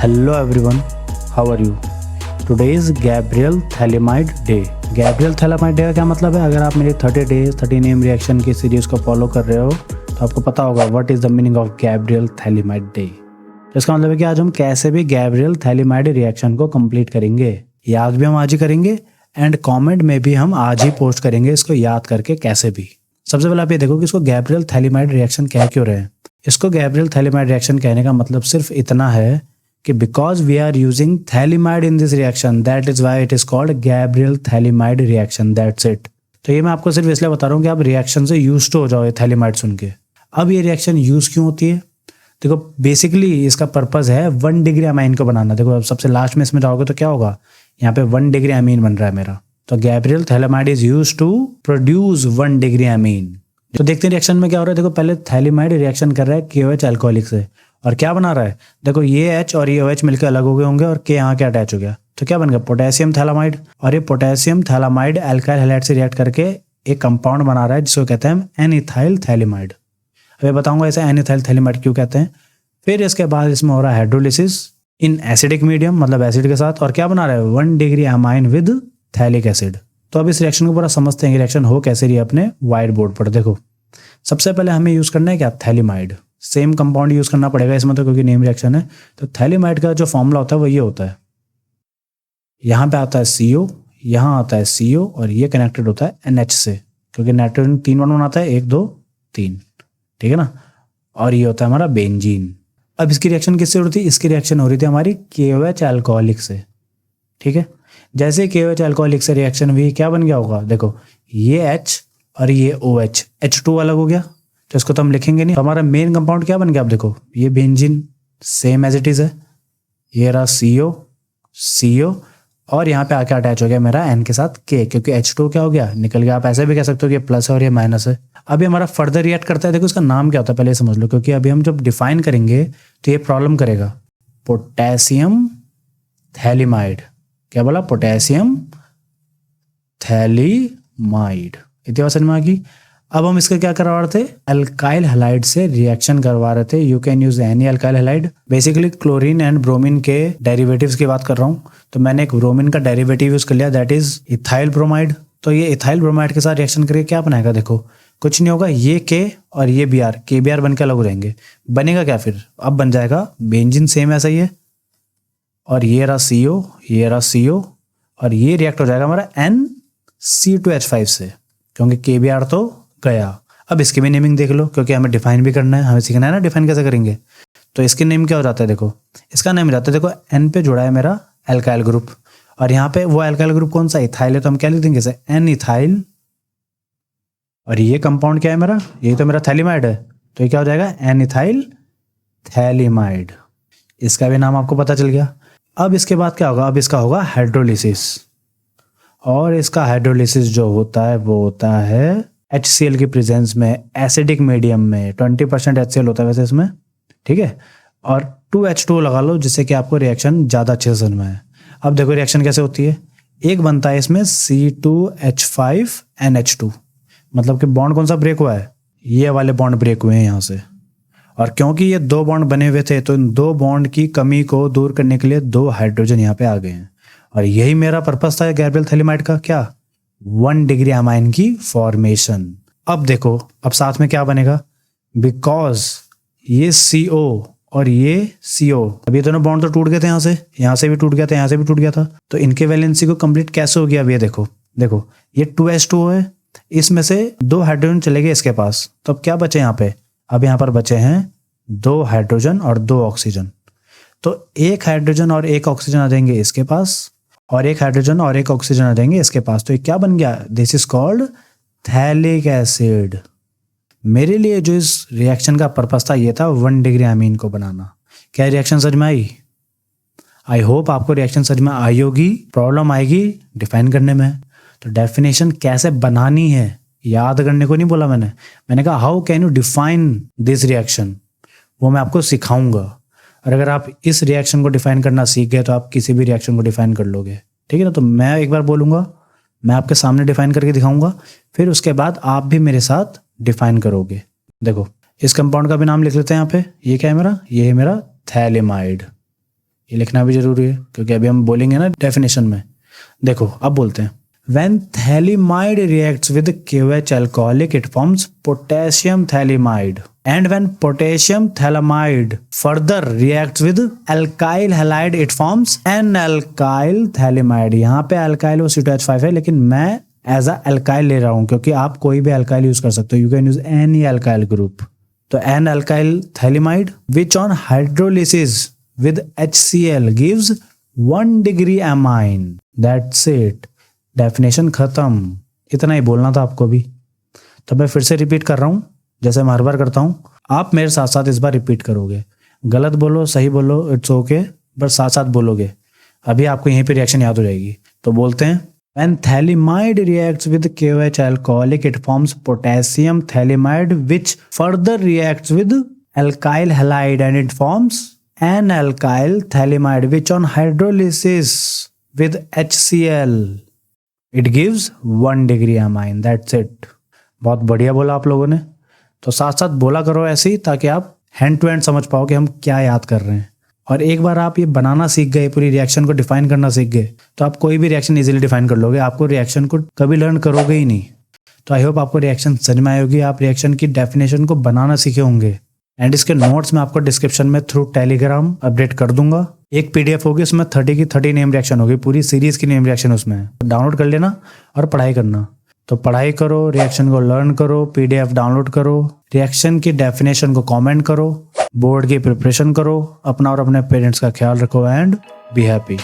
Hello everyone, how are you? Today is Gabriel Thalamide Day. Gabriel Thalamide Day का क्या मतलब है? अगर आप मेरे 30 days 30 नेम रिएक्शन की सीरीज को फॉलो कर रहे हो तो आपको पता होगा what is the meaning of Gabriel Thalamide Day. इसका मतलब है कि आज हम कैसे भी Gabriel Thalamide रिएक्शन को कंप्लीट करेंगे. याद भी हम आज ही करेंगे एंड कमेंट में भी हम आज ही पोस्ट करेंगे इसको याद करके कैसे भी. सबसे पहले आप ये देखो कि इसको Gabriel Thalamide रिएक्शन कह क्यों रहे हैं. इसको Gabriel Thalamide रिएक्शन कहने का मतलब सिर्फ इतना है कि because we are using Thalamide in this reaction, that is why it is called Gabriel Thalamide reaction. That's it. तो ये मैं आपको सिर्फ इसलिए बता रहा हूँ कि आप रिएक्शन से यूज तो हो जाओ Thalamide सुन के. अब ये रिएक्शन यूज क्यों होती है? देखो बेसिकली इसका पर्पज है 1 डिग्री अमाइन को बनाना. देखो अब सबसे लास्ट में इसमें जाओगे तो क्या होगा, यहाँ पे 1 डिग्री अमीन बन रहा है मेरा. तो Gabriel Thalamide is used to produce 1 degree amine. तो देखते हैं रिएक्शन में क्या हो रहा है. देखो पहले Thalamide रिएक्शन कर रहा है KOH अल्कोहलिक से और क्या बना रहा है. देखो ये H और ये OH मिलकर अलग हो गए होंगे और K यहाँ के अटैच हो गया तो क्या बन गया पोटेशियम थैलामाइड. और ये पोटेशियम थैलामाइड अल्काइल हैलाइड से रिएक्ट करके एक कंपाउंड बना रहा है जिसको कहते हैं एनिथाइल थैलामाइड. अब बताऊंगा ऐसे एनिथाइल थैलामाइड क्यों कहते हैं. फिर इसके बाद इसमें हो रहा है हाइड्रोलिसिस इन एसिडिक मीडियम मतलब एसिड के साथ और क्या बना रहा है 1 degree amine with phthalic acid. तो अब इस रिएक्शन को पूरा समझते हैं रिएक्शन हो कैसे रही है अपने व्हाइट बोर्ड पर. देखो सबसे पहले हमें यूज करना है क्या थैलामाइड. सेम कंपाउंड यूज करना पड़ेगा इसमें तो क्योंकि नेम रिएक्शन है. तो थैलामाइड का जो फॉर्मूला होता है वो ये होता है, यहाँ पे आता है CO, यहाँ आता है CO और ये कनेक्टेड होता है NH से क्योंकि नाइट्रोजन 3 बॉन्ड बनाता है 1 2 3, ठीक है ना. और ये होता है हमारा बेंजीन. अब इसकी रिएक्शन किससे हो रही थी, इसकी रिएक्शन हो रही थी हमारी KOH अल्कोहलिक से, ठीक है. जैसे KOH अल्कोहलिक से रिएक्शन हुई क्या बन गया होगा. देखो ये H और ये OH H2 अलग हो गया तो इसको तो हम लिखेंगे नहीं. हमारा मेन कंपाउंड क्या बन गया. आप देखो ये benzene same as it is है, ये रहा CO और यहाँ पे आके अटैच हो गया मेरा N के साथ K क्योंकि H2 क्या हो गया निकल गया. आप ऐसे भी कह सकते हो कि प्लस है और ये माइनस है. अभी हमारा फर्दर रिएक्ट करता है. देखो इसका नाम क्या होता है पहले समझ लो क्योंकि अभी हम जब डिफाइन करेंगे तो ये प्रॉब्लम करेगा. पोटेशियम थैलामाइड, क्या बोला पोटेशियम थैलामाइड. इतनी बात समझ में आ गई. अब हम इसका क्या करवा रहे थे, अल्काइल हैलाइड से रिएक्शन करवा रहे थे. You can use any alkyl halide. Basically chlorine and bromine के डेरिवेटिव्स की बात कर रहा हूँ. तो मैंने एक ब्रोमीन का डेरिवेटिव यूज कर लिया दैट इज इथाइल ब्रोमाइड. तो ये इथाइल ब्रोमाइड के साथ रिएक्शन करके क्या बनाएगा. देखो कुछ नहीं होगा, ये K और ये Br KBr बन के अलग हो जाएंगे. बनेगा क्या फिर, अब बन जाएगा बेंजीन सेम ऐसा ही है और ये रहा CO, ये रहा CO और ये रिएक्ट हो जाएगा हमारा NC2H5 से क्योंकि KBr तो गया. अब इसकी भी नेमिंग देख लो क्योंकि हमें डिफाइन भी करना है, हमें सीखना है ना डिफाइन कैसे करेंगे. तो इसके नेम क्या हो जाता है. देखो इसका नेम हो जाता है, देखो N पे जुड़ा है मेरा अल्काइल ग्रुप और यहाँ पे वो अल्काइल ग्रुप कौन सा इथाइल है तो हम क्या लिख देंगे जैसे N इथाइल और ये कंपाउंड क्या है मेरा, ये तो मेरा थैलामाइड है तो ये क्या हो जाएगा N इथाइल थैलामाइड. इसका भी नाम आपको पता चल गया. अब इसके बाद क्या होगा, अब इसका होगा हाइड्रोलिसिस और इसका हाइड्रोलिसिस जो होता है वो होता है HCl की प्रेजेंस में एसिडिक मीडियम में. 20% HCl होता है वैसे इसमें, ठीक है. और 2H2 लगा लो जिससे कि आपको रिएक्शन ज़्यादा अच्छे से समझ में आए. अब देखो रिएक्शन कैसे होती है. एक बनता है इसमें C2H5NH2 मतलब कि बॉन्ड कौन सा ब्रेक हुआ है, ये वाले बॉन्ड ब्रेक हुए हैं यहाँ से. और क्योंकि ये 2 बॉन्ड बने हुए थे तो इन 2 बॉन्ड की कमी को दूर करने के लिए 2 हाइड्रोजन यहाँ पे आ गए हैं. और यही मेरा पर्पस था Gabriel Thalamide का, क्या 1 डिग्री अमाइन की फॉर्मेशन. अब देखो अब साथ में क्या बनेगा, बिकॉज ये CO और ये CO अब ये दोनों बॉन्ड तो टूट गए थे, यहाँ से भी टूट गया था, यहाँ से भी टूट गया था. तो इनके वैलेंसी को कंप्लीट कैसे हो गया. अब ये देखो ये 2H2 है, इसमें से 2 हाइड्रोजन चले गए इसके पास. तो अब क्या बचे यहाँ पे, अब यहाँ पर बचे हैं 2 हाइड्रोजन और 2 ऑक्सीजन. तो 1 हाइड्रोजन और 1 ऑक्सीजन आ जाएंगे इसके पास और 1 हाइड्रोजन और 1 ऑक्सीजन आ जाएंगे इसके पास. तो ये क्या बन गया, this is called phthalic acid. मेरे लिए जो इस रिएक्शन का पर्पस था ये था 1 डिग्री अमीन को बनाना. क्या रिएक्शन समझ में आई. आई होप आपको रिएक्शन समझ में आई होगी. प्रॉब्लम आएगी डिफाइन करने में. तो डेफिनेशन कैसे बनानी है याद करने को नहीं बोला मैंने कहा how can you define this reaction, वो मैं आपको सिखाऊंगा. और अगर आप इस रिएक्शन को डिफाइन करना सीख गए तो आप किसी भी रिएक्शन को डिफाइन कर लोगे, ठीक है ना. तो मैं एक बार बोलूंगा, मैं आपके सामने डिफाइन करके दिखाऊंगा, फिर उसके बाद आप भी मेरे साथ डिफाइन करोगे. देखो इस कंपाउंड का भी नाम लिख लेते हैं यहाँ पे. ये क्या है मेरा, ये है मेरा थैलामाइड. ये लिखना भी जरूरी है क्योंकि अभी हम बोलेंगे ना डेफिनेशन में। देखो अब बोलते हैं, when thalidomide reacts with KOH alcoholic it forms potassium thalamide, and when potassium thalamide further reacts with alkyl halide it forms N-alkyl thalamide। यहाँ पे alkyl वो C2H5 है, लेकिन मैं एज अ alkyl ले रहा हूँ क्योंकि आप कोई भी alkyl यूज कर सकते हो, you can use any alkyl group. तो N-alkyl thalamide which on hydrolysis with HCl gives 1 degree amine, that's it, definition खत्म। इतना ही बोलना था आपको भी। तो मैं फिर से रिपीट कर रहा हूँ, जैसे मैं हर बार करता हूँ, आप मेरे साथ साथ इस बार रिपीट करोगे। गलत बोलो सही बोलो इट्स ओके, बस साथ साथ बोलोगे, अभी आपको यहीं पे रिएक्शन याद हो जाएगी। तो बोलते हैं, when thalidomide reacts with KOH alcoholic it forms potassium thalamide which further reacts with alkyl halide and it forms N-alkyl thalamide which on hydrolysis with HCl it gives 1 degree amine, that's it। बहुत बढ़िया बोला आप लोगों ने। तो साथ साथ बोला करो ऐसे ही, ताकि आप हैंड टू हैंड समझ पाओ कि हम क्या याद कर रहे हैं। और एक बार आप ये बनाना सीख गए, पूरी रिएक्शन को डिफाइन करना सीख गए, तो आप कोई भी रिएक्शन इजीली डिफाइन कर लोगे। आपको रिएक्शन को कभी लर्न करोगे ही नहीं। तो आई होप आपको रिएक्शन समझ में आई होगी, आप रिएक्शन की डेफिनेशन को बनाना सीखे होंगे। एंड इसके नोट्स मैं आपको डिस्क्रिप्शन में थ्रू टेलीग्राम अपडेट कर दूंगा। एक पीडीएफ होगी, उसमें 30 की 30 नेम रिएक्शन होगी, पूरी सीरीज की नेम रिएक्शन उसमें है। डाउनलोड कर लेना और पढ़ाई करना। तो पढ़ाई करो, रिएक्शन को लर्न करो, पीडीएफ डाउनलोड करो, रिएक्शन की डेफिनेशन को कमेंट करो, बोर्ड की प्रिपरेशन करो, अपना और अपने पेरेंट्स का ख्याल रखो एंड बी हैप्पी।